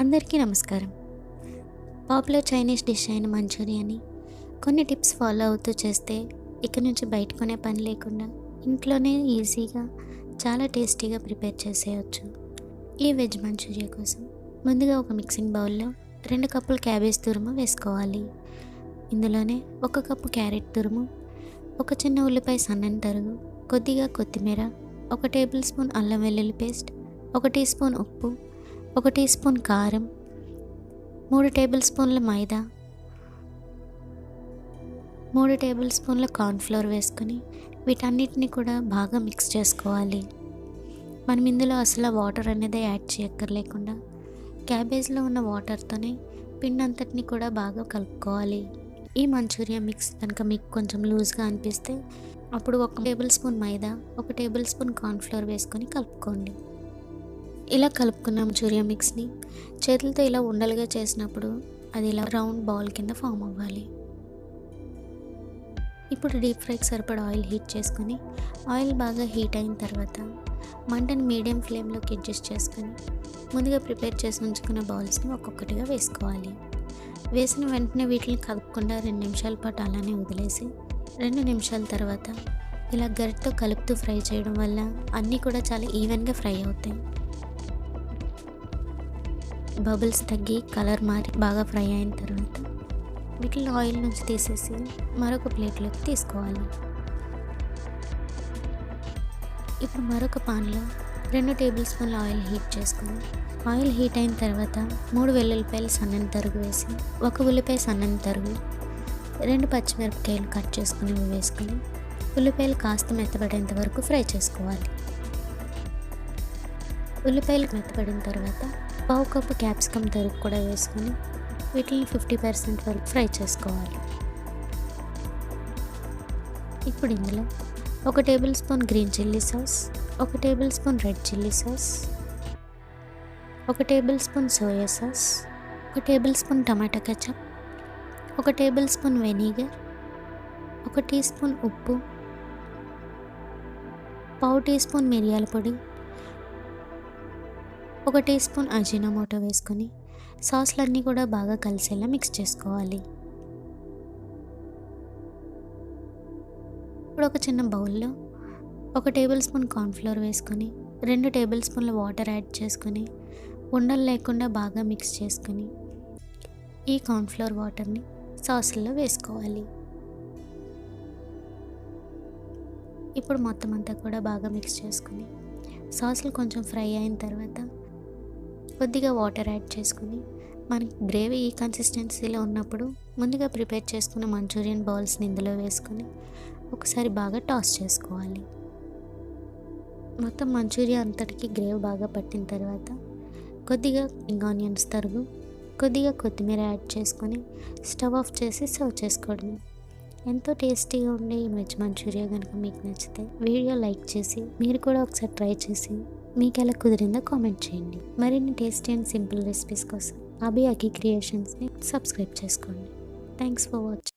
అందరికీ నమస్కారం. Popular Chinese dish అయిన మంచూరియాని కొన్ని టిప్స్ ఫాలో అవుతూ చేస్తే ఇక నుంచి బయట కొనే పని లేకుండా ఇంట్లోనే ఈజీగా చాలా టేస్టీగా ప్రిపేర్ చేసేయచ్చు. ఈ వెజ్ మంచూరియా కోసం ముందుగా ఒక మిక్సింగ్ బౌల్లో 2 కప్పులు క్యాబేజ్ తురుము వేసుకోవాలి. ఇందులోనే 1 కప్పు క్యారెట్ తురుము, ఒక చిన్న ఉల్లిపాయ సన్నని తరుగు, కొద్దిగా కొత్తిమీర, 1 టేబుల్ స్పూన్ అల్లం వెల్లుల్లి పేస్ట్, 1 టీ స్పూన్ ఉప్పు, 1 టీ స్పూన్ కారం, 3 టేబుల్ స్పూన్ల మైదా, 3 టేబుల్ స్పూన్ల కార్న్ఫ్లోర్ వేసుకొని వీటన్నిటిని కూడా బాగా మిక్స్ చేసుకోవాలి. మనం ఇందులో అసలు వాటర్ అనేది యాడ్ చేయక్కర్లేకుండా క్యాబేజ్లో ఉన్న వాటర్తోనే పిండి అంతటిని కూడా బాగా కలుపుకోవాలి. ఈ మంచూరియా మిక్స్ కనుక మీకు కొంచెం లూజ్గా అనిపిస్తే అప్పుడు 1 టేబుల్ స్పూన్ మైదా, 1 టేబుల్ స్పూన్ కార్న్ఫ్లోర్ వేసుకొని కలుపుకోండి. ఇలా కలుపుకున్న మంచూరియా మిక్స్ని చేతులతో ఇలా ఉండలుగా చేసినప్పుడు అది ఇలా రౌండ్ బాల్ కింద ఫామ్ అవ్వాలి. ఇప్పుడు డీప్ ఫ్రైకి సరిపడా ఆయిల్ హీట్ చేసుకొని ఆయిల్ బాగా హీట్ అయిన తర్వాత మంటని మీడియం ఫ్లేమ్లోకి అడ్జస్ట్ చేసుకొని ముందుగా ప్రిపేర్ చేసి ఉంచుకున్న బాల్స్ని ఒక్కొక్కటిగా వేసుకోవాలి. వేసిన వెంటనే వీటిని కలుపుకుండా 2 నిమిషాల పాటు అలానే వదిలేసి 2 నిమిషాల తర్వాత ఇలా గరిటతో కలుపుతూ ఫ్రై చేయడం వల్ల అన్నీ కూడా చాలా ఈవెన్గా ఫ్రై అవుతాయి. బబుల్స్ తగ్గి కలర్ మారి బాగా ఫ్రై అయిన తర్వాత వీటిని ఆయిల్ నుంచి తీసేసి మరొక ప్లేట్లోకి తీసుకోవాలి. ఇప్పుడు మరొక పాన్లో 2 టేబుల్ స్పూన్ల ఆయిల్ హీట్ చేసుకొని ఆయిల్ హీట్ అయిన తర్వాత 3 వెల్లుల్లిపాయలు సన్నని తరుగు వేసి 1 ఉల్లిపాయ సన్నని తరుగు, 2 పచ్చిమిరపకాయలు కట్ చేసుకుని వేసుకొని ఉల్లిపాయలు కాస్త మెత్తబడేంత వరకు ఫ్రై చేసుకోవాలి. ఉల్లిపాయలు మెత్తబడిన తర్వాత 1/2 కప్పు క్యాప్సికమ్ తరుగు కూడా వేసుకొని వీటిని 50% వరకు ఫ్రై చేసుకోవాలి. ఇప్పుడు ఇందులో 1 tablespoon green chilli sauce, 1 tablespoon red chilli sauce, 1 tablespoon soya sauce, 1 tablespoon టమాటా ketchup, 1 tablespoon vinegar, 1 teaspoon ఉప్పు, 1/2 టీ స్పూన్ మిరియాల పొడి, 1 టీ స్పూన్ అజినోమోటో వేసుకొని సాస్లన్నీ కూడా బాగా కలిసేలా మిక్స్ చేసుకోవాలి. ఇప్పుడు ఒక చిన్న బౌల్లో 1 టేబుల్ స్పూన్ కార్న్ఫ్లోర్ వేసుకొని 2 టేబుల్ స్పూన్ల వాటర్ యాడ్ చేసుకొని ఉండలు లేకుండా బాగా మిక్స్ చేసుకొని ఈ కార్న్ఫ్లోర్ వాటర్ని సాసుల్లో వేసుకోవాలి. ఇప్పుడు మొత్తం అంతా కూడా బాగా మిక్స్ చేసుకొని సాసులు కొంచెం ఫ్రై అయిన తర్వాత కొద్దిగా వాటర్ యాడ్ చేసుకొని మనకి గ్రేవీ ఈ కన్సిస్టెన్సీలో ఉన్నప్పుడు ముందుగా ప్రిపేర్ చేసుకున్న మంచూరియన్ బాల్స్ని ఇందులో వేసుకొని ఒకసారి బాగా టాస్ చేసుకోవాలి. మొత్తం మంచూరియా అంతటికి గ్రేవీ బాగా పట్టిన తర్వాత కొద్దిగా ఆనియన్స్ తరుగు, కొద్దిగా కొత్తిమీర యాడ్ చేసుకొని స్టవ్ ఆఫ్ చేసి సర్వ్ చేసుకోవడమే. ఎంతో టేస్టీగా ఉండే ఈ వెజ్ మంచూరియా కనుక మీకు నచ్చితే వీడియో లైక్ చేసి మీరు కూడా ఒకసారి ట్రై చేసి మీకు ఎలా కుదిరిందో కామెంట్ చేయండి. మరిన్ని టేస్టీ అండ్ సింపుల్ రెసిపీస్ కోసం అభి అకి క్రియేషన్స్ని సబ్స్క్రైబ్ చేసుకోండి. Thanks for watching.